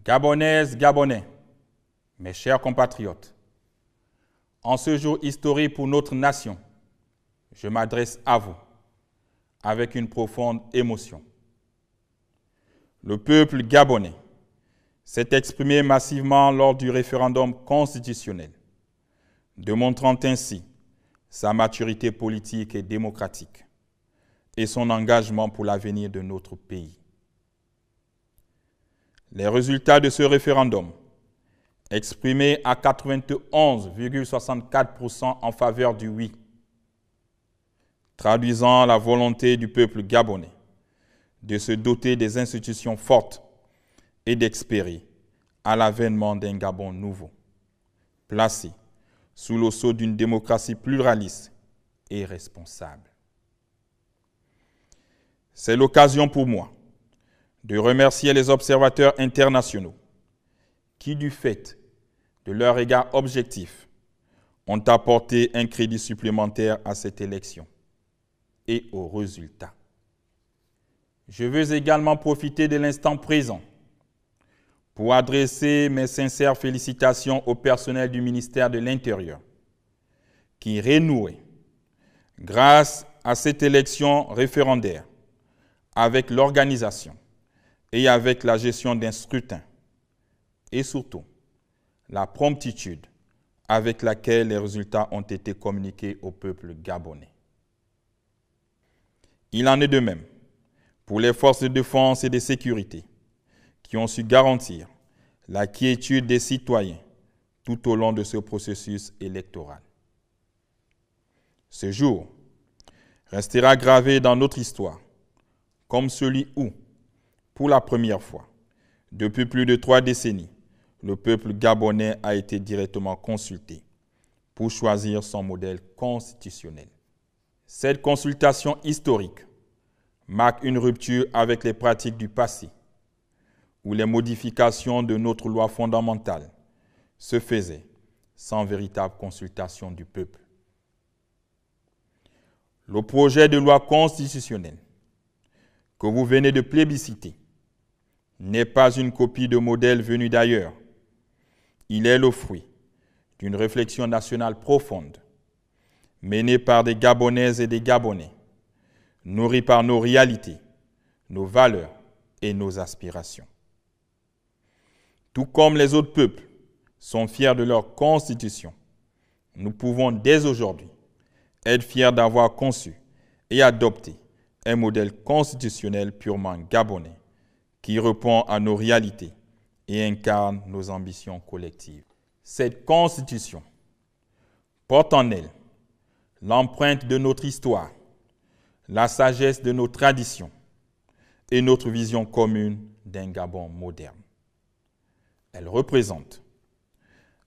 Gabonaises, Gabonais, mes chers compatriotes, en ce jour historique pour notre nation, je m'adresse à vous avec une profonde émotion. Le peuple gabonais s'est exprimé massivement lors du référendum constitutionnel, démontrant ainsi sa maturité politique et démocratique et son engagement pour l'avenir de notre pays. Les résultats de ce référendum, exprimés à 91,64% en faveur du oui, traduisant la volonté du peuple gabonais de se doter des institutions fortes et d'espérer à l'avènement d'un Gabon nouveau, placé sous le sceau d'une démocratie pluraliste et responsable. C'est l'occasion pour moi de remercier les observateurs internationaux qui, du fait de leur regard objectif, ont apporté un crédit supplémentaire à cette élection et aux résultats. Je veux également profiter de l'instant présent pour adresser mes sincères félicitations au personnel du ministère de l'Intérieur qui renouait, grâce à cette élection référendaire, avec l'organisation et avec la gestion d'un scrutin, et surtout la promptitude avec laquelle les résultats ont été communiqués au peuple gabonais. Il en est de même pour les forces de défense et de sécurité qui ont su garantir la quiétude des citoyens tout au long de ce processus électoral. Ce jour restera gravé dans notre histoire comme celui où, pour la première fois, depuis plus de 3 décennies, le peuple gabonais a été directement consulté pour choisir son modèle constitutionnel. Cette consultation historique marque une rupture avec les pratiques du passé, où les modifications de notre loi fondamentale se faisaient sans véritable consultation du peuple. Le projet de loi constitutionnelle que vous venez de plébisciter n'est pas une copie de modèle venu d'ailleurs. Il est le fruit d'une réflexion nationale profonde, menée par des Gabonaises et des Gabonais, nourris par nos réalités, nos valeurs et nos aspirations. Tout comme les autres peuples sont fiers de leur constitution, nous pouvons dès aujourd'hui être fiers d'avoir conçu et adopté un modèle constitutionnel purement gabonais qui répond à nos réalités et incarne nos ambitions collectives. Cette constitution porte en elle l'empreinte de notre histoire, la sagesse de nos traditions et notre vision commune d'un Gabon moderne. Elle représente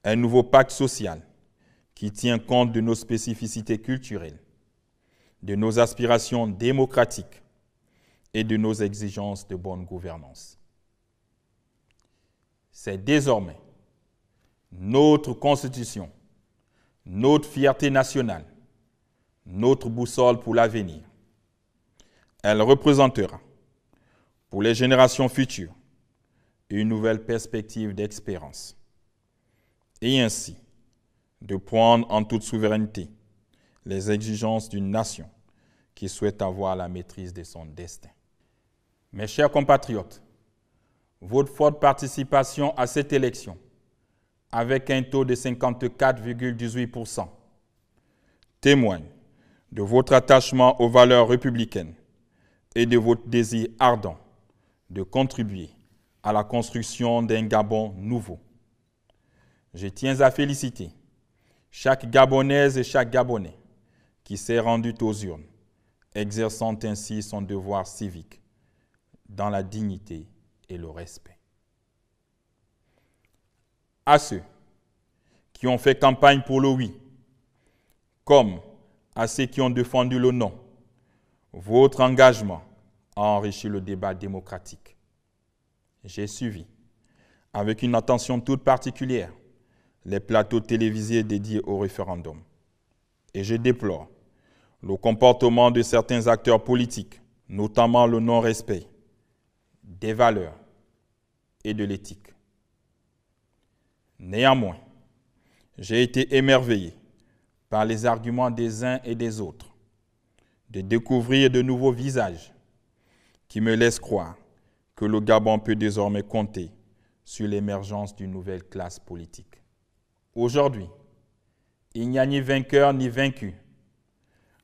un nouveau pacte social qui tient compte de nos spécificités culturelles, de nos aspirations démocratiques et de nos exigences de bonne gouvernance. C'est désormais notre Constitution, notre fierté nationale, notre boussole pour l'avenir. Elle représentera, pour les générations futures, une nouvelle perspective d'espérance, et ainsi de prendre en toute souveraineté les exigences d'une nation qui souhaite avoir la maîtrise de son destin. Mes chers compatriotes, votre forte participation à cette élection, avec un taux de 54,18%, témoigne de votre attachement aux valeurs républicaines et de votre désir ardent de contribuer à la construction d'un Gabon nouveau. Je tiens à féliciter chaque Gabonaise et chaque Gabonais qui s'est rendu aux urnes, exerçant ainsi son devoir civique dans la dignité et le respect. À ceux qui ont fait campagne pour le oui, comme à ceux qui ont défendu le non, votre engagement a enrichi le débat démocratique. J'ai suivi, avec une attention toute particulière, les plateaux télévisés dédiés au référendum. Et je déplore le comportement de certains acteurs politiques, notamment le non-respect des valeurs et de l'éthique. Néanmoins, j'ai été émerveillé par les arguments des uns et des autres, de découvrir de nouveaux visages qui me laissent croire que le Gabon peut désormais compter sur l'émergence d'une nouvelle classe politique. Aujourd'hui, il n'y a ni vainqueur ni vaincu.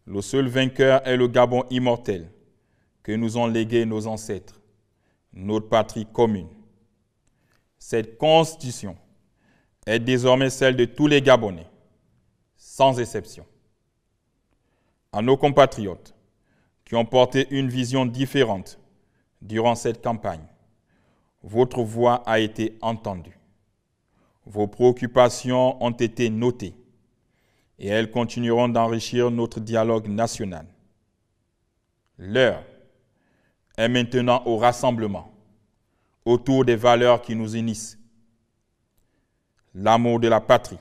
Le seul vainqueur est le Gabon immortel que nous ont légué nos ancêtres, notre patrie commune. Cette constitution est désormais celle de tous les Gabonais, sans exception. À nos compatriotes qui ont porté une vision différente durant cette campagne, votre voix a été entendue. Vos préoccupations ont été notées et elles continueront d'enrichir notre dialogue national. L'heure est maintenant au rassemblement autour des valeurs qui nous unissent. L'amour de la patrie,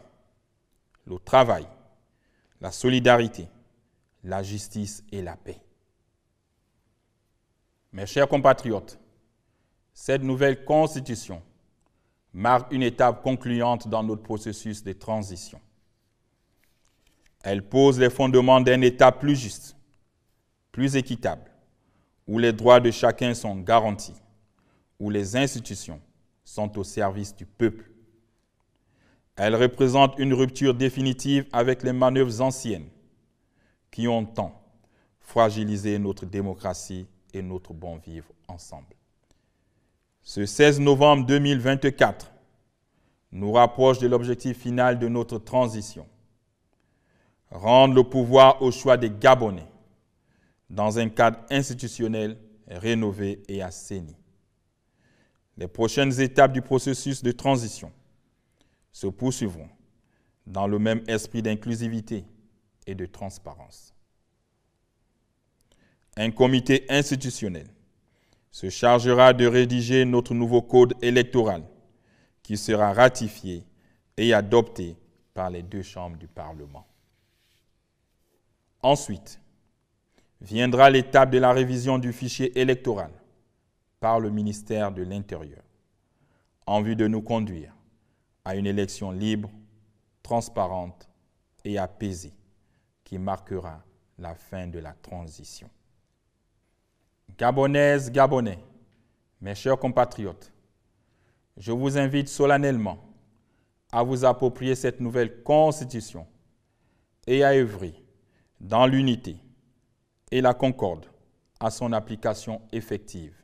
le travail, la solidarité, la justice et la paix. Mes chers compatriotes, cette nouvelle constitution marque une étape concluante dans notre processus de transition. Elle pose les fondements d'un État plus juste, plus équitable, où les droits de chacun sont garantis, où les institutions sont au service du peuple. Elle représente une rupture définitive avec les manœuvres anciennes qui ont tant fragilisé notre démocratie et notre bon vivre ensemble. Ce 16 novembre 2024 nous rapproche de l'objectif final de notre transition. Rendre le pouvoir au choix des Gabonais dans un cadre institutionnel rénové et assaini. Les prochaines étapes du processus de transition se poursuivront dans le même esprit d'inclusivité et de transparence. Un comité institutionnel se chargera de rédiger notre nouveau code électoral qui sera ratifié et adopté par les deux chambres du Parlement. Ensuite, viendra l'étape de la révision du fichier électoral par le ministère de l'Intérieur, en vue de nous conduire à une élection libre, transparente et apaisée qui marquera la fin de la transition. Gabonaises, Gabonais, mes chers compatriotes, je vous invite solennellement à vous approprier cette nouvelle constitution et à œuvrer dans l'unité et la concorde à son application effective.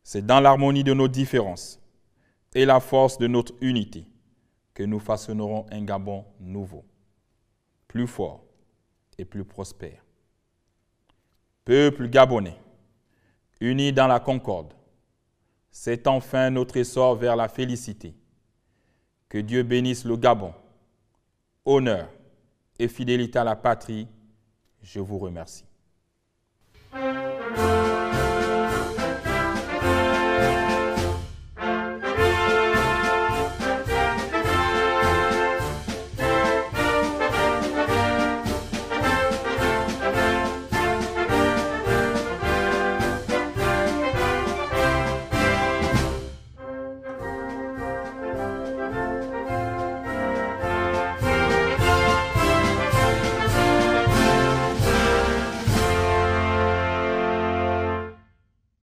C'est dans l'harmonie de nos différences et la force de notre unité que nous façonnerons un Gabon nouveau, plus fort et plus prospère. Peuple gabonais, unis dans la concorde, c'est enfin notre essor vers la félicité. Que Dieu bénisse le Gabon. Honneur et fidélité à la patrie, je vous remercie.